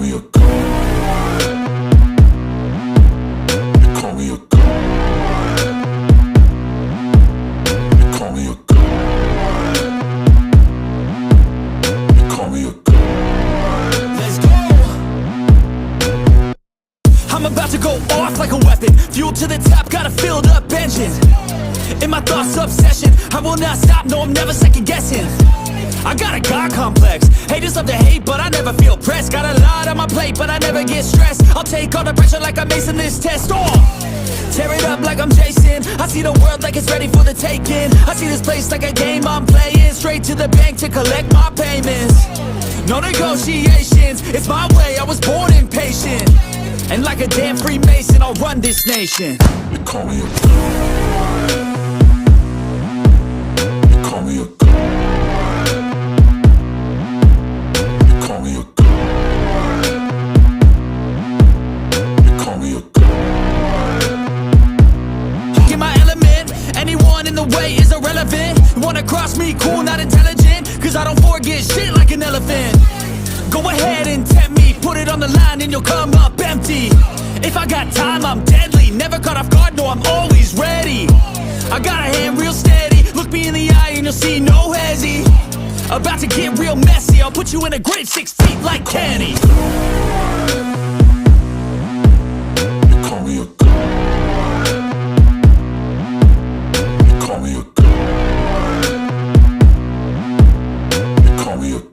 me a god. You call me a god. You call me a god. You call me a god. Let's go. I'm about to go off like a weapon. Fuel to the top, got a filled up engine. In my thoughts, obsession, I will not stop, no, I'm never second guessing. I got a God complex. Haters love to hate, but I never feel pressed. Got a lot on my plate, but I never get stressed. I'll take all the pressure like I'm acing this test. Tear it up like I'm Jason. I see the world like it's ready for the taking. I see this place like a game I'm playing. Straight to the bank to collect my payments. No negotiations, it's my way, I was born impatient. And like a damn Freemason, I'll run this nation. You call me a god. You call me a god. You call me a god. You call me a god. In my element, anyone in the way is irrelevant. You wanna cross me, cool, not intelligent, cause I don't forget shit like an elephant. Go ahead and tempt me, put it on the line and you'll come up empty. If I got time, I'm deadly, never caught off guard, no, I'm always ready. I got a hand real steady, look me in the eye and you'll see no hezzy. About to get real messy, I'll put you in a grave 6 feet like Kenny. You call me a god. You call me a god. You call me a god.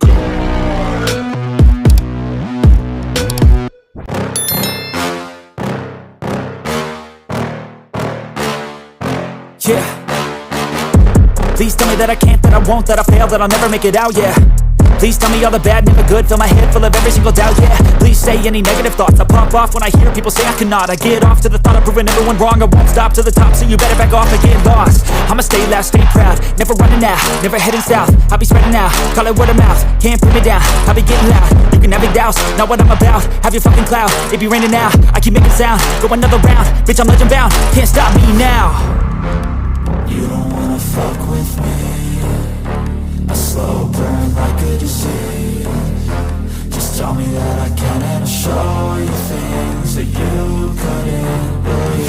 Yeah. Please tell me that I can't, that I won't, that I fail, that I'll never make it out, yeah. Please tell me all the bad, never good, fill my head full of every single doubt, yeah. Please say any negative thoughts, I pop off when I hear people say I cannot. I get off to the thought of proving everyone wrong, I won't stop to the top, so you better back off and get lost. I'ma stay loud, stay proud, never running out, never heading south. I'll be spreading out, call it word of mouth, can't put me down, I'll be getting loud. You can have it douse, not what I'm about, have your fucking cloud, it be raining now, I keep making sound, go another round, bitch I'm legend bound, can't stop me now. You don't wanna fuck with me. A slow burn like a disease. Just tell me that I can and I'll show you things that you couldn't believe.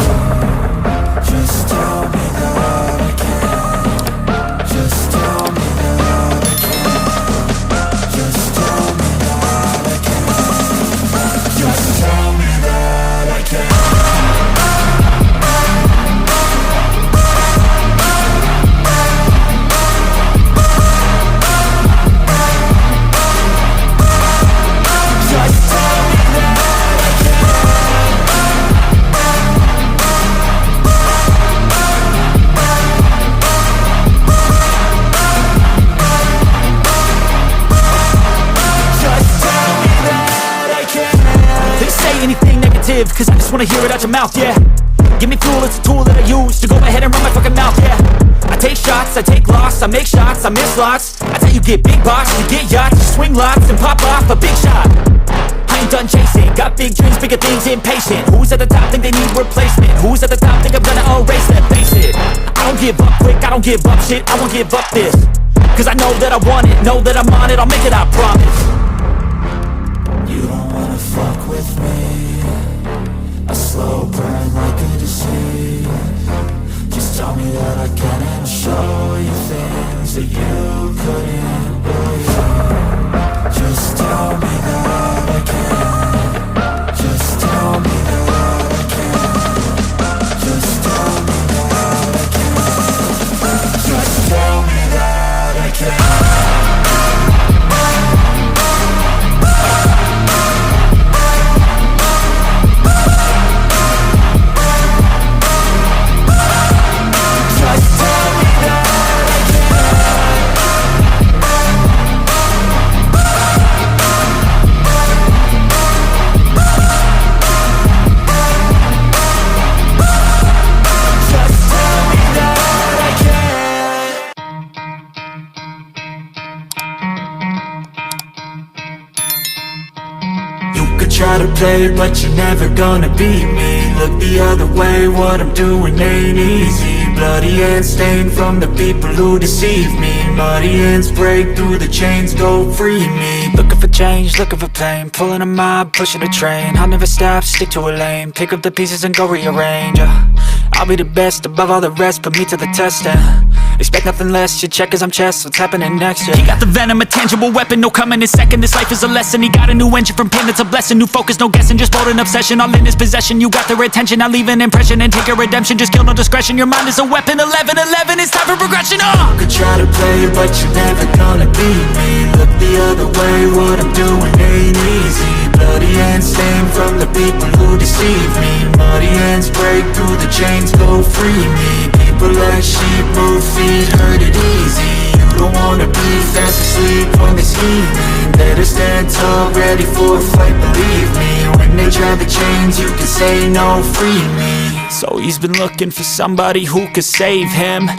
Just tell me that I can. Just tell me that I can. Just tell me that I can. Just tell me that I can. Cause I just wanna hear it out your mouth, yeah. Give me fuel, it's a tool that I use to go ahead and run my fucking mouth, yeah. I take shots, I take loss, I make shots, I miss lots. That's how you get big box, you get yachts, you swing lots and pop off a big shot. I ain't done chasing, got big dreams, bigger things, impatient. Who's at the top think they need replacement? Who's at the top think I'm gonna erase them? Face it, I don't give up quick, I don't give up shit, I won't give up this. Cause I know that I want it, know that I'm on it, I'll make it, I promise. You don't wanna fuck with me. A slow burn like a disease. Just tell me that I can and I'll show you things that you couldn't believe. Just tell me that I can. Just tell me that I can. Just tell me that I can. Just tell me that I can. Try to play, but you're never gonna beat me. Look the other way, what I'm doing ain't easy. Bloody hands stained from the people who deceive me. Muddy hands break through the chains, go free me. Looking for change, looking for pain, pulling a mob, pushing a train. I'll never stop, stick to a lane, pick up the pieces and go rearrange. I'll be the best above all the rest, put me to the test and expect nothing less. You check as I'm chess, what's happening next? He got the venom, a tangible weapon, no coming in second. This life is a lesson, he got a new engine from pain, it's a blessing. New focus, no guessing, just bold and obsession, all in his possession. You got their attention, now leave an impression and take a redemption. Just kill, no discretion, your mind is a weapon. 11-11, it's time for progression. Could try to play, but you're never gonna beat me. Look the other way, what I'm doing ain't easy. Bloody hands stained from the people who deceive me. Muddy hands break through the chains, go free me. People like sheep move feet, hurt it easy. You don't wanna be fast asleep on this evening. Better stand tall, ready for a fight, believe me. When they try the chains, you can say no, free me. So he's been looking for somebody who could save him.